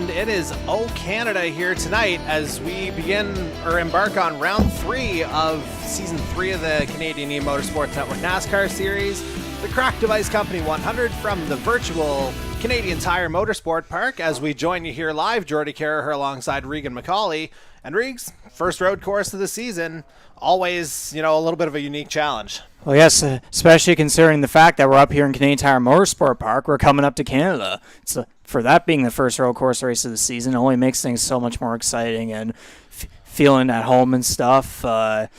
And it is O Canada here tonight as we embark on round 3 of season 3 of the Canadian eMotorsports Network NASCAR series, the Crack Device Company 100 from the virtual Canadian Tire Motorsport Park. As we join you here live, Jordy Carraher alongside Regan McCauley. And Regs, first road course of the season, always, a little bit of a unique challenge. Well, yes, especially considering the fact that we're up here in Canadian Tire Motorsport Park. We're coming up to Canada. For that being the first road course race of the season, it only makes things so much more exciting and feeling at home and stuff. That's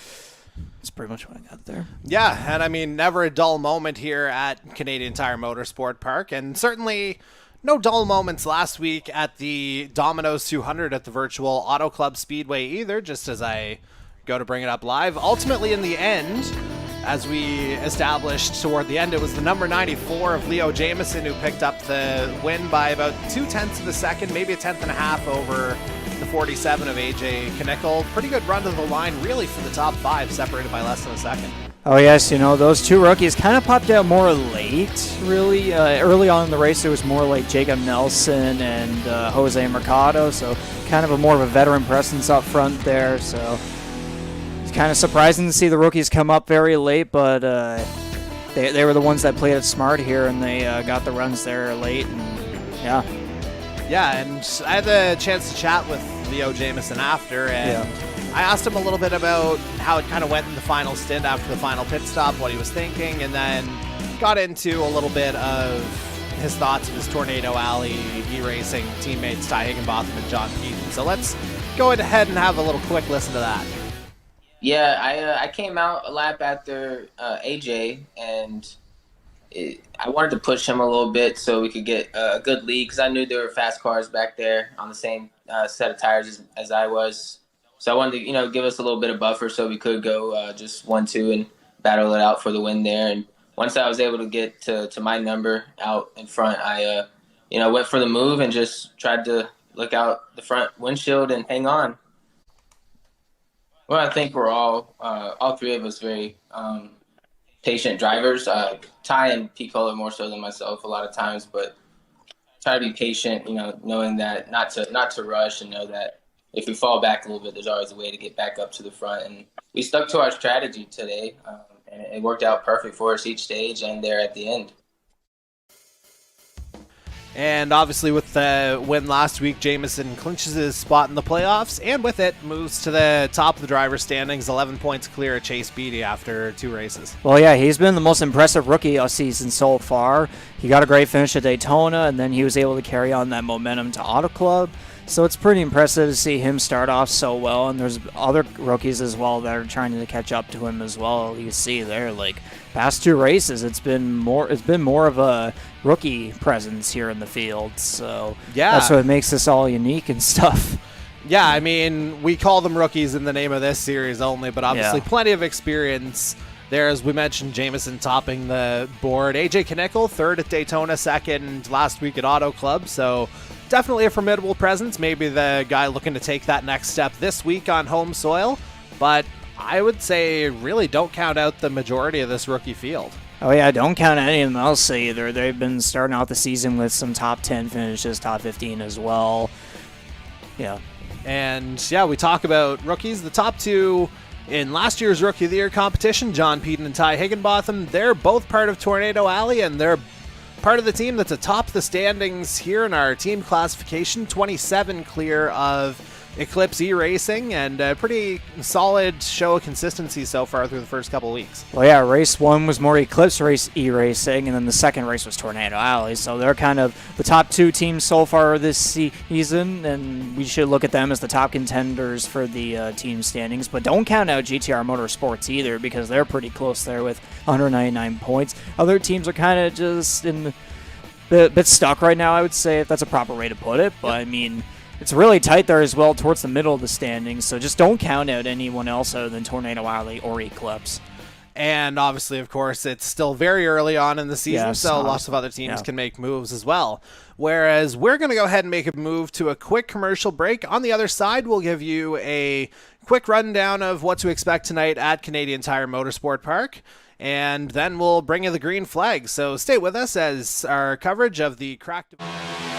pretty much what I got there. Yeah, and I mean, never a dull moment here at Canadian Tire Motorsport Park, and certainly no dull moments last week at the Domino's 200 at the virtual Auto Club Speedway either, just as I go to bring it up live. Ultimately, in the end, as we established toward the end, it was the number 94 of Leo Jamieson who picked up the win by about 0.2 of a second, maybe a tenth and a half over the 47 of AJ Knickel. Pretty good run to the line, really, for the top 5, separated by less than a second. Oh, yes, those two rookies kind of popped out more late, really. Early on in the race, it was more like Jacob Nelson and Jose Mercado, so kind of a more of a veteran presence up front there, so kind of surprising to see the rookies come up very late, but they were the ones that played it smart here, and they got the runs there late, and yeah, and I had the chance to chat with Leo Jamieson after, and I asked him a little bit about how it kind of went in the final stint after the final pit stop, what he was thinking, and then got into a little bit of his thoughts of his Tornado Alley e-racing teammates Ty Higginbotham and John Peden. So let's go ahead and have a little quick listen to that. Yeah, I came out a lap after AJ, and I wanted to push him a little bit so we could get a good lead, because I knew there were fast cars back there on the same set of tires as I was. So I wanted to, give us a little bit of buffer so we could go just 1-2 and battle it out for the win there. And once I was able to get to my number out in front, I went for the move and just tried to look out the front windshield and hang on. Well, I think we're all three of us very patient drivers. Ty and Piccolo more so than myself a lot of times, but try to be patient, knowing that not to rush, and know that if we fall back a little bit, there's always a way to get back up to the front. And we stuck to our strategy today, and it worked out perfect for us each stage and there at the end. And obviously with the win last week, Jamieson clinches his spot in the playoffs, and with it moves to the top of the driver's standings, 11 points clear of Chase Beatty after 2 races. Well, yeah, he's been the most impressive rookie all season so far. He got a great finish at Daytona, and then he was able to carry on that momentum to Auto Club. So it's pretty impressive to see him start off so well, and there's other rookies as well that are trying to catch up to him as well. You see there, like past 2 races, it's been more of a rookie presence here in the field. So yeah, that's what makes this all unique and stuff. Yeah, I mean, we call them rookies in the name of this series only, but obviously plenty of experience there. As we mentioned, Jamieson topping the board. AJ Knickel, 3rd at Daytona, 2nd last week at Auto Club. So definitely a formidable presence. Maybe the guy looking to take that next step this week on home soil. But I would say really don't count out the majority of this rookie field. Oh, yeah, don't count any of them else either. They've been starting out the season with some top 10 finishes, top 15 as well. Yeah. And, we talk about rookies. The top 2 in last year's Rookie of the Year competition, John Peden and Ty Higginbotham, they're both part of Tornado Alley, and they're part of the team that's atop the standings here in our team classification, 27 clear of Eclipse E-Racing, and a pretty solid show of consistency so far through the first couple of weeks. Well, yeah, race 1 was more Eclipse race E-Racing, and then the second race was Tornado Alley, so they're kind of the top 2 teams so far this season, and we should look at them as the top contenders for the team standings. But don't count out GTR Motorsports either, because they're pretty close there with 199 points. Other teams are kind of just a bit stuck right now, I would say, if that's a proper way to put it, but I mean, it's really tight there as well towards the middle of the standings, so just don't count out anyone else other than Tornado Alley or Eclipse. And obviously, of course, it's still very early on in the season, so lots of other teams can make moves as well. Whereas we're going to go ahead and make a move to a quick commercial break. On the other side, we'll give you a quick rundown of what to expect tonight at Canadian Tire Motorsport Park, and then we'll bring you the green flag. So stay with us as our coverage of the Crack Device.